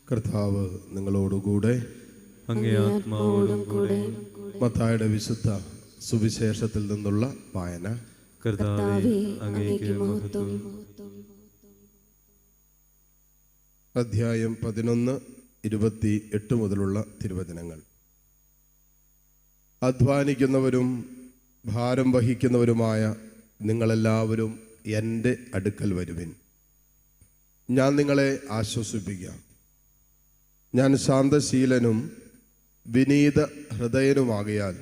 കർത്താവ് നിങ്ങളോടുകൂടെ, അങ്ങേ ആത്മാവോടും കൂടെ. മത്തായിയുടെ വിശുദ്ധ സുവിശേഷത്തിൽ നിന്നുള്ള വായന. കർത്താവേ, അങ്ങേക്ക് മഹത്വം. അധ്യായം 11:28 മുതലുള്ള തിരുവചനങ്ങൾ. അധ്വാനിക്കുന്നവരും ഭാരം വഹിക്കുന്നവരുമായ നിങ്ങളെല്ലാവരും എൻ്റെ അടുക്കൽ വരുവിൻ, ഞാൻ നിങ്ങളെ ആശ്വസിപ്പിക്കാം. ഞാൻ ശാന്തശീലനും വിനീത ഹൃദയനുമാകയാൽ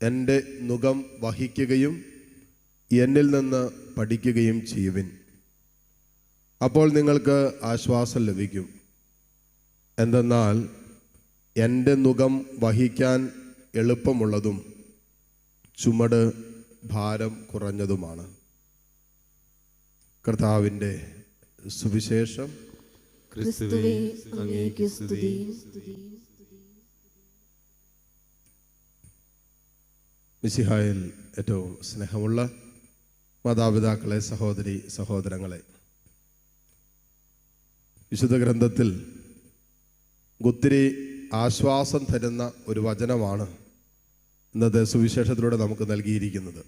എൻ്റെ നുകം വഹിക്കുകയും എന്നിൽ നിന്ന് പഠിക്കുകയും ചെയ്യുവിൻ. അപ്പോൾ നിങ്ങൾക്ക് ആശ്വാസം ലഭിക്കും. എന്തെന്നാൽ എൻ്റെ നുകം വഹിക്കാൻ എളുപ്പമുള്ളതും ചുമട് ഭാരം കുറഞ്ഞതുമാണ്. കർത്താവിൻ്റെ സുവിശേഷം. ക്രിസ്തുവേ, അങ്ങേക്ക് സ്തുതി. മിശിഹായിൽ ഏറ്റവും സ്നേഹമുള്ള മാതാപിതാക്കളെ, സഹോദരി സഹോദരങ്ങളെ, വിശുദ്ധ ഗ്രന്ഥത്തിൽ ഒത്തിരി ആശ്വാസം തരുന്ന ഒരു വചനമാണ് ഇന്നത്തെ സുവിശേഷത്തിലൂടെ നമുക്ക് നൽകിയിരിക്കുന്നത്.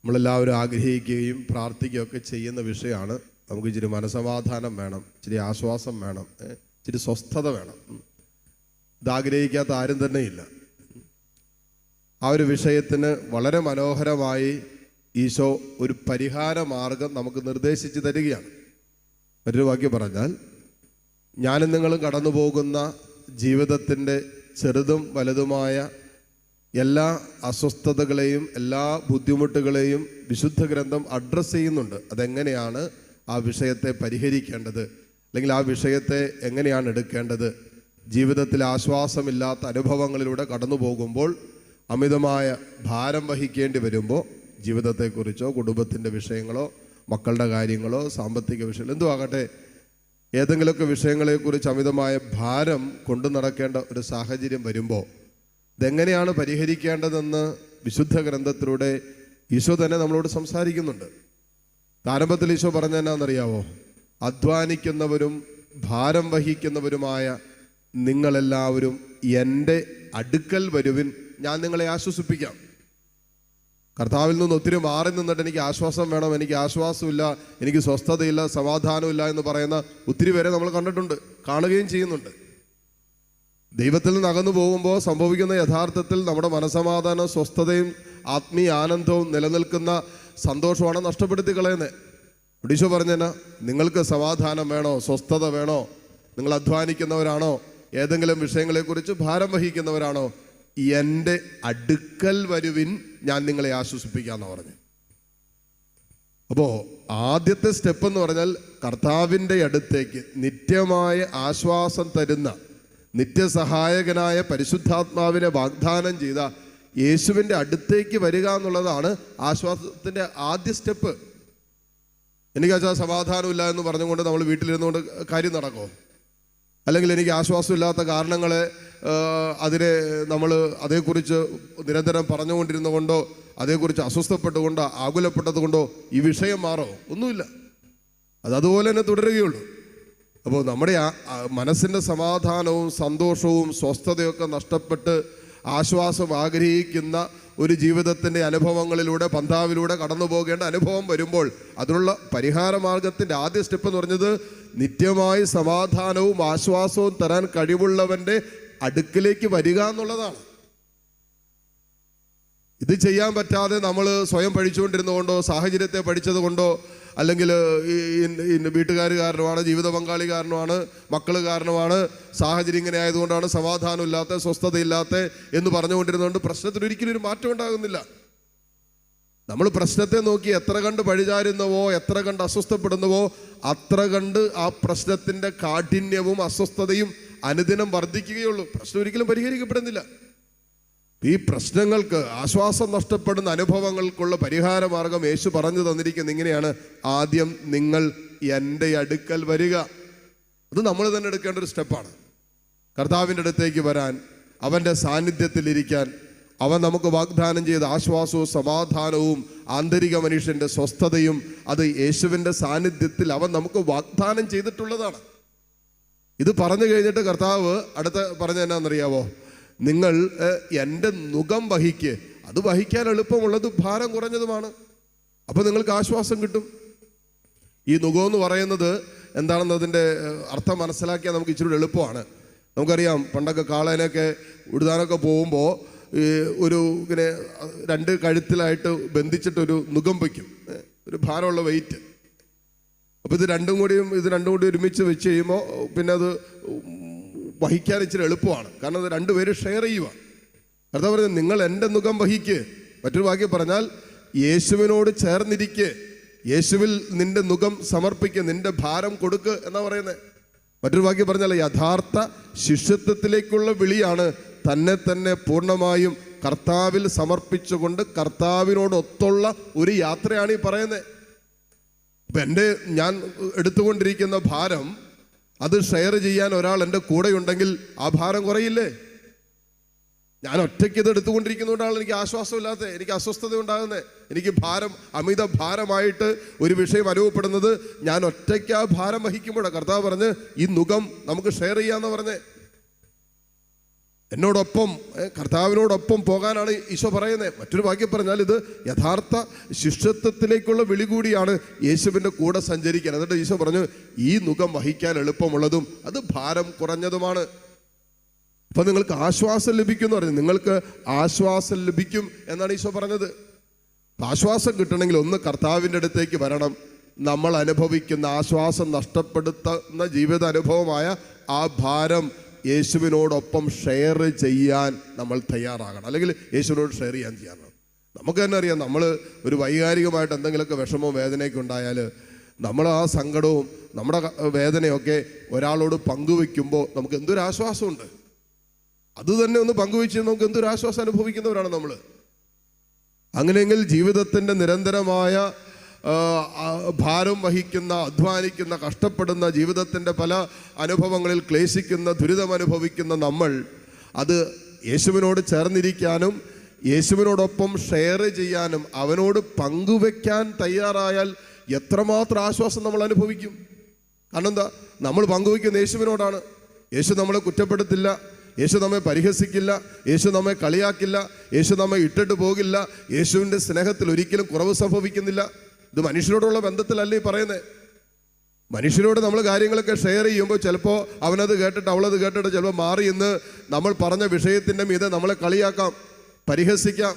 നമ്മളെല്ലാവരും ആഗ്രഹിക്കുകയും പ്രാർത്ഥിക്കുകയൊക്കെ ചെയ്യുന്ന വിഷയമാണ്. നമുക്ക് ഇച്ചിരി മനസമാധാനം വേണം, ഇച്ചിരി ആശ്വാസം വേണം, ഇച്ചിരി സ്വസ്ഥത വേണം. ഇതാഗ്രഹിക്കാത്ത ആരും തന്നെ ഇല്ല. ആ ഒരു വിഷയത്തിന് വളരെ മനോഹരമായി ഈശോ ഒരു പരിഹാര മാർഗം നമുക്ക് നിർദ്ദേശിച്ചു തരികയാണ്. മറ്റൊരു വാക്യം പറഞ്ഞാൽ, ഞാനും നിങ്ങളും കടന്നു പോകുന്ന ജീവിതത്തിൻ്റെ ചെറുതും വലുതുമായ എല്ലാ അസ്വസ്ഥതകളെയും എല്ലാ ബുദ്ധിമുട്ടുകളെയും വിശുദ്ധ ഗ്രന്ഥം അഡ്രസ്സ് ചെയ്യുന്നുണ്ട്. അതെങ്ങനെയാണ് ആ വിഷയത്തെ പരിഹരിക്കേണ്ടത്, അല്ലെങ്കിൽ ആ വിഷയത്തെ എങ്ങനെയാണ് എടുക്കേണ്ടത്. ജീവിതത്തിൽ ആശ്വാസമില്ലാത്ത അനുഭവങ്ങളിലൂടെ കടന്നു പോകുമ്പോൾ, അമിതമായ ഭാരം വഹിക്കേണ്ടി വരുമ്പോൾ, ജീവിതത്തെക്കുറിച്ചോ കുടുംബത്തിൻ്റെ വിഷയങ്ങളോ മക്കളുടെ കാര്യങ്ങളോ സാമ്പത്തിക വിഷയങ്ങൾ എന്തോ ആകട്ടെ, ഏതെങ്കിലുമൊക്കെ വിഷയങ്ങളെക്കുറിച്ച് അമിതമായ ഭാരം കൊണ്ടു നടക്കേണ്ട ഒരു സാഹചര്യം വരുമ്പോൾ ഇതെങ്ങനെയാണ് പരിഹരിക്കേണ്ടതെന്ന് വിശുദ്ധ ഗ്രന്ഥത്തിലൂടെ ഈശോ തന്നെ നമ്മളോട് സംസാരിക്കുന്നുണ്ട്. ആരംഭത്തിൽ ഈശോ പറഞ്ഞ എന്നാണെന്നറിയാവോ? അധ്വാനിക്കുന്നവരും ഭാരം വഹിക്കുന്നവരുമായ നിങ്ങളെല്ലാവരും എൻ്റെ അടുക്കൽ വരുവിൻ, ഞാൻ നിങ്ങളെ ആശ്വസിപ്പിക്കാം. കർത്താവിൽ നിന്ന് ഒത്തിരി മാറി നിന്നിട്ട് എനിക്ക് ആശ്വാസം വേണം, എനിക്ക് ആശ്വാസമില്ല, എനിക്ക് സ്വസ്ഥതയില്ല, സമാധാനമില്ല എന്ന് പറയുന്ന ഒത്തിരി പേരെ നമ്മൾ കണ്ടിട്ടുണ്ട്, കാണുകയും ചെയ്യുന്നുണ്ട്. ദൈവത്തിൽ നിന്ന് അകന്നു പോകുമ്പോൾ സംഭവിക്കുന്ന യഥാർത്ഥത്തിൽ നമ്മുടെ മനസമാധാനവും സ്വസ്ഥതയും ആത്മീയ ആനന്ദവും നിലനിൽക്കുന്ന സന്തോഷമാണ് നഷ്ടപ്പെടുത്തി കളയുന്നത്. ഈശോ പറഞ്ഞേനാ, നിങ്ങൾക്ക് സമാധാനം വേണോ, സ്വസ്ഥത വേണോ, നിങ്ങൾ അധ്വാനിക്കുന്നവരാണോ, ഏതെങ്കിലും വിഷയങ്ങളെക്കുറിച്ച് ഭാരം വഹിക്കുന്നവരാണോ, എൻ്റെ അടുക്കൽ വരുവിൻ, ഞാൻ നിങ്ങളെ ആശ്വസിപ്പിക്കാമെന്ന് പറഞ്ഞു. അപ്പോൾ ആദ്യത്തെ സ്റ്റെപ്പ് എന്ന് പറഞ്ഞാൽ കർത്താവിൻ്റെ അടുത്തേക്ക് നിത്യമായ ആശ്വാസം തരുന്ന നിത്യസഹായകനായ പരിശുദ്ധാത്മാവിനെ വാഗ്ദാനം ചെയ്ത യേശുവിൻ്റെ അടുത്തേക്ക് വരിക എന്നുള്ളതാണ് ആശ്വാസത്തിൻ്റെ ആദ്യ സ്റ്റെപ്പ്. എനിക്കാച്ചാ സമാധാനമില്ല എന്ന് പറഞ്ഞുകൊണ്ട് നമ്മൾ വീട്ടിലിരുന്നുകൊണ്ട് കാര്യം നടക്കുമോ? അല്ലെങ്കിൽ എനിക്ക് ആശ്വാസമില്ലാത്ത കാരണങ്ങളെ അതിനെ നമ്മൾ അതേക്കുറിച്ച് നിരന്തരം പറഞ്ഞുകൊണ്ടിരുന്ന കൊണ്ടോ അതേക്കുറിച്ച് അസ്വസ്ഥപ്പെട്ടുകൊണ്ടോ ആകുലപ്പെട്ടത് കൊണ്ടോ ഈ വിഷയം മാറോ? ഒന്നുമില്ല, അതുപോലെ തന്നെ തുടരുകയുള്ളൂ. അപ്പോൾ നമ്മുടെ മനസ്സിൻ്റെ സമാധാനവും സന്തോഷവും സ്വസ്ഥതയൊക്കെ നഷ്ടപ്പെട്ട് ആശ്വാസം ആഗ്രഹിക്കുന്ന ഒരു ജീവിതത്തിൻ്റെ അനുഭവങ്ങളിലൂടെ പന്താവിലൂടെ കടന്നു പോകേണ്ട അനുഭവം വരുമ്പോൾ അതിനുള്ള പരിഹാര മാർഗത്തിൻ്റെ ആദ്യ സ്റ്റെപ്പ് എന്ന് പറഞ്ഞത് നിത്യമായി സമാധാനവും ആശ്വാസവും തരാൻ കഴിവുള്ളവൻ്റെ അടുക്കിലേക്ക് വരിക എന്നുള്ളതാണ്. ഇത് ചെയ്യാൻ പറ്റാതെ നമ്മൾ സ്വയം പഠിച്ചുകൊണ്ടിരുന്നതുകൊണ്ടോ സാഹചര്യത്തെ പഠിച്ചത് കൊണ്ടോ അല്ലെങ്കിൽ വീട്ടുകാർ കാരണമാണ്, ജീവിത പങ്കാളി കാരണമാണ്, മക്കൾ കാരണമാണ്, സാഹചര്യം ഇങ്ങനെ ആയതുകൊണ്ടാണ് സമാധാനമില്ലാത്ത സ്വസ്ഥതയില്ലാത്ത എന്ന് പറഞ്ഞുകൊണ്ടിരുന്നതുകൊണ്ട് പ്രശ്നത്തിന് ഒരിക്കലും ഒരു മാറ്റം ഉണ്ടാകുന്നില്ല. നമ്മൾ പ്രശ്നത്തെ നോക്കി എത്ര കണ്ട് പഴിചാരുന്നുവോ, എത്ര കണ്ട് അസ്വസ്ഥപ്പെടുന്നുവോ, അത്ര കണ്ട് ആ പ്രശ്നത്തിൻ്റെ കാഠിന്യവും അസ്വസ്ഥതയും അനുദിനം വർദ്ധിക്കുകയുള്ളൂ. പ്രശ്നം ഒരിക്കലും പരിഹരിക്കപ്പെടുന്നില്ല. ഈ പ്രശ്നങ്ങൾക്ക് ആശ്വാസം നഷ്ടപ്പെടുന്ന അനുഭവങ്ങൾക്കുള്ള പരിഹാര മാർഗം യേശു പറഞ്ഞു തന്നിരിക്കുന്നത് ഇങ്ങനെയാണ്: ആദ്യം നിങ്ങൾ എൻ്റെ അടുക്കൽ വരിക. അത് നമ്മൾ തന്നെ എടുക്കേണ്ട ഒരു സ്റ്റെപ്പാണ്. കർത്താവിൻ്റെ അടുത്തേക്ക് വരാൻ, അവൻ്റെ സാന്നിധ്യത്തിലിരിക്കാൻ, അവൻ നമുക്ക് വാഗ്ദാനം ചെയ്ത ആശ്വാസവും സമാധാനവും ആന്തരിക മനുഷ്യൻ്റെ സ്വസ്ഥതയും അത് യേശുവിൻ്റെ സാന്നിധ്യത്തിൽ അവൻ നമുക്ക് വാഗ്ദാനം ചെയ്തിട്ടുള്ളതാണ്. ഇത് പറഞ്ഞു കഴിഞ്ഞിട്ട് കർത്താവ് അടുത്ത പറഞ്ഞ എന്നാണെന്നറിയാവോ? നിങ്ങൾ എൻ്റെ നുകം വഹിക്ക്. അത് വഹിക്കാൻ എളുപ്പമുള്ളത് ഭാരം കുറഞ്ഞതുമാണ്. അപ്പോൾ നിങ്ങൾക്ക് ആശ്വാസം കിട്ടും. ഈ നുകം എന്ന് പറയുന്നത് എന്താണെന്നതിൻ്റെ അർത്ഥം മനസ്സിലാക്കിയാൽ നമുക്ക് ഇച്ചിരി എളുപ്പമാണ്. നമുക്കറിയാം, പണ്ടൊക്കെ കാളേനൊക്കെ ഉഴുതാനൊക്കെ പോകുമ്പോൾ ഒരു ഇങ്ങനെ 2 കഴുത്തിലായിട്ട് ബന്ധിച്ചിട്ടൊരു നുകം വയ്ക്കും, ഒരു ഭാരമുള്ള വെയിറ്റ്. അപ്പോൾ ഇത് രണ്ടും കൂടി ഒരുമിച്ച് വെച്ച് കഴിയുമ്പോൾ പിന്നെ അത് വഹിക്കാൻ ഇച്ചിരി എളുപ്പമാണ്. കാരണം അത് 2 പേര് ഷെയർ ചെയ്യുക. കർത്താവ് പറയുന്നത്, നിങ്ങൾ എൻ്റെ നുകം വഹിക്ക്. മറ്റൊരു വാക്യം പറഞ്ഞാൽ, യേശുവിനോട് ചേർന്നിരിക്കുക, യേശുവിൽ നിന്റെ നുകം സമർപ്പിക്കുക, നിന്റെ ഭാരം കൊടുക്ക് എന്നാ പറയുന്നത്. മറ്റൊരു വാക്യം പറഞ്ഞാൽ, യഥാർത്ഥ ശിഷ്യത്വത്തിലേക്കുള്ള വിളിയാണ് തന്നെ പൂർണ്ണമായും കർത്താവിൽ സമർപ്പിച്ചുകൊണ്ട് കർത്താവിനോടൊത്തുള്ള ഒരു യാത്രയാണ് ഈ പറയുന്നത്. അപ്പം ഞാൻ എടുത്തുകൊണ്ടിരിക്കുന്ന ഭാരം അത് ഷെയർ ചെയ്യാൻ ഒരാൾ എൻ്റെ കൂടെയുണ്ടെങ്കിൽ ആ ഭാരം കുറയില്ലേ? ഞാൻ ഒറ്റയ്ക്ക് ഇത് എടുത്തുകൊണ്ടിരിക്കുന്നതുകൊണ്ടാണ് എനിക്ക് ആശ്വാസമില്ലാത്തത്, എനിക്ക് അസ്വസ്ഥത ഉണ്ടാകുന്നത്, എനിക്ക് അമിത ഭാരമായിട്ട് ഒരു വിഷയം അനുഭവപ്പെടുന്നത്. ഞാൻ ഒറ്റയ്ക്ക് ആ ഭാരം വഹിക്കുമ്പോഴാണ് കർത്താവ് പറഞ്ഞ് ഈ നുകം നമുക്ക് ഷെയർ ചെയ്യാന്ന് പറഞ്ഞ്. എന്നോടൊപ്പം കർത്താവിനോടൊപ്പം പോകാനാണ് ഈശോ പറയുന്നത്. മറ്റൊരു വാക്യം പറഞ്ഞാൽ, ഇത് യഥാർത്ഥ ശിഷ്യത്വത്തിലേക്കുള്ള വിളി കൂടിയാണ് യേശുവിൻ്റെ കൂടെ സഞ്ചരിക്കാൻ. എന്നിട്ട് ഈശോ പറഞ്ഞു, ഈ നുകം വഹിക്കാൻ എളുപ്പമുള്ളതും അത് ഭാരം കുറഞ്ഞതുമാണ്. അപ്പൊ നിങ്ങൾക്ക് ആശ്വാസം ലഭിക്കും എന്ന് പറഞ്ഞു. നിങ്ങൾക്ക് ആശ്വാസം ലഭിക്കും എന്നാണ് ഈശോ പറഞ്ഞത്. ആശ്വാസം കിട്ടണമെങ്കിൽ ഒന്ന് കർത്താവിൻ്റെ അടുത്തേക്ക് വരണം. നമ്മൾ അനുഭവിക്കുന്ന ആശ്വാസം നഷ്ടപ്പെടുത്തുന്ന ജീവിത അനുഭവമായ ആ ഭാരം യേശുവിനോടൊപ്പം ഷെയർ ചെയ്യാൻ നമ്മൾ തയ്യാറാകണം. അല്ലെങ്കിൽ യേശുവിനോട് ഷെയർ ചെയ്യാൻ തയ്യാറാണ്. നമുക്ക് തന്നെ അറിയാം, നമ്മൾ ഒരു വൈകാരികമായിട്ട് എന്തെങ്കിലുമൊക്കെ വിഷമവും വേദനയൊക്കെ ഉണ്ടായാൽ നമ്മൾ ആ സങ്കടവും നമ്മുടെ വേദനയൊക്കെ ഒരാളോട് പങ്കുവെക്കുമ്പോൾ നമുക്ക് എന്തൊരു ആശ്വാസമുണ്ട്. അത് തന്നെ ഒന്ന് പങ്കുവെച്ച് നമുക്ക് എന്തൊരു ആശ്വാസം അനുഭവിക്കുന്നവരാണ് നമ്മൾ. അങ്ങനെയെങ്കിൽ ജീവിതത്തിൻ്റെ നിരന്തരമായ ഭാരം വഹിക്കുന്ന, അധ്വാനിക്കുന്ന, കഷ്ടപ്പെടുന്ന, ജീവിതത്തിൻ്റെ പല അനുഭവങ്ങളിൽ ക്ലേശിക്കുന്ന, ദുരിതം അനുഭവിക്കുന്ന നമ്മൾ അത് യേശുവിനോട് ചേർന്നിരിക്കാനും യേശുവിനോടൊപ്പം ഷെയർ ചെയ്യാനും അവനോട് പങ്കുവെക്കാൻ തയ്യാറായാൽ എത്രമാത്രം ആശ്വാസം നമ്മൾ അനുഭവിക്കും. കാരണം എന്താ? നമ്മൾ പങ്കുവെക്കുന്ന യേശുവിനോടാണ്. യേശു നമ്മളെ കുറ്റപ്പെടുത്തില്ല, യേശു നമ്മെ പരിഹസിക്കില്ല, യേശു നമ്മെ കളിയാക്കില്ല, യേശു നമ്മെ ഇട്ടിട്ട് പോകില്ല. യേശുവിൻ്റെ സ്നേഹത്തിൽ ഒരിക്കലും കുറവ് സംഭവിക്കുന്നില്ല. ഇത് മനുഷ്യരോടുള്ള ബന്ധത്തിലല്ല ഈ പറയുന്നത്. മനുഷ്യരോട് നമ്മൾ കാര്യങ്ങളൊക്കെ ഷെയർ ചെയ്യുമ്പോൾ ചിലപ്പോൾ അവനത് കേട്ടിട്ട് അവളത് കേട്ടിട്ട് ചിലപ്പോൾ മാറി എന്ന് നമ്മൾ പറഞ്ഞ വിഷയത്തിൻ്റെ മീതെ നമ്മളെ കളിയാക്കാം, പരിഹസിക്കാം,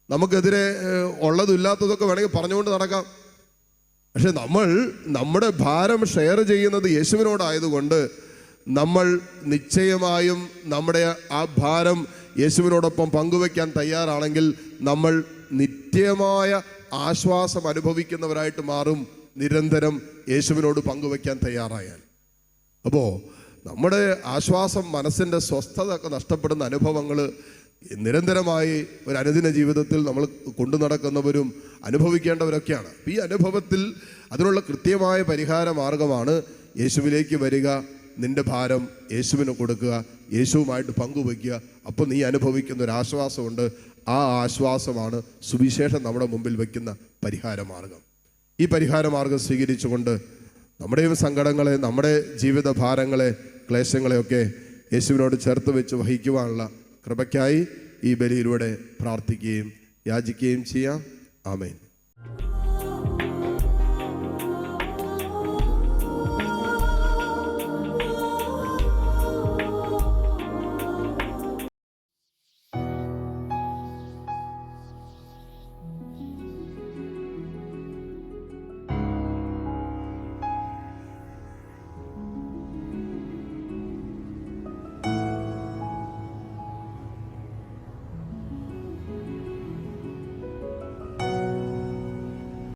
നമുക്കെതിരെ ഉള്ളതും ഇല്ലാത്തതൊക്കെ വേണമെങ്കിൽ പറഞ്ഞുകൊണ്ട് നടക്കാം. പക്ഷെ നമ്മൾ നമ്മുടെ ഭാരം ഷെയർ ചെയ്യുന്നത് യേശുവിനോടായതുകൊണ്ട് നമ്മൾ നിശ്ചയമായും നമ്മുടെ ആ ഭാരം യേശുവിനോടൊപ്പം പങ്കുവെക്കാൻ തയ്യാറാണെങ്കിൽ നമ്മൾ നിത്യമായ ആശ്വാസം അനുഭവിക്കുന്നവരായിട്ട് മാറും, നിരന്തരം യേശുവിനോട് പങ്കുവെക്കാൻ തയ്യാറായാൽ. അപ്പോൾ നമ്മുടെ ആശ്വാസം, മനസ്സിൻ്റെ സ്വസ്ഥത ഒക്കെ നഷ്ടപ്പെടുന്ന അനുഭവങ്ങൾ നിരന്തരമായി ഒരു അനുദിന ജീവിതത്തിൽ നമ്മൾ കൊണ്ടു നടക്കുന്നവരും അനുഭവിക്കേണ്ടവരൊക്കെയാണ്. ഈ അനുഭവത്തിൽ അതിനുള്ള കൃത്യമായ പരിഹാര മാർഗമാണ് യേശുവിലേക്ക് വരിക, നിന്റെ ഭാരം യേശുവിന് കൊടുക്കുക, യേശുവുമായിട്ട് പങ്കുവയ്ക്കുക. അപ്പോൾ നീ അനുഭവിക്കുന്ന ഒരു ആശ്വാസമുണ്ട്. ആ ആശ്വാസമാണ് സുവിശേഷം നമ്മുടെ മുമ്പിൽ വയ്ക്കുന്ന പരിഹാര മാർഗം. ഈ പരിഹാര മാർഗം സ്വീകരിച്ചുകൊണ്ട് നമ്മുടെയും സങ്കടങ്ങളെ, നമ്മുടെ ജീവിത ഭാരങ്ങളെ, ക്ലേശങ്ങളെയൊക്കെ യേശുവിനോട് ചേർത്ത് വെച്ച് വഹിക്കുവാനുള്ള കൃപയ്ക്കായി ഈ ബലിയിലൂടെ പ്രാർത്ഥിക്കുകയും യാചിക്കുകയും ചെയ്യാം. ആമേൻ.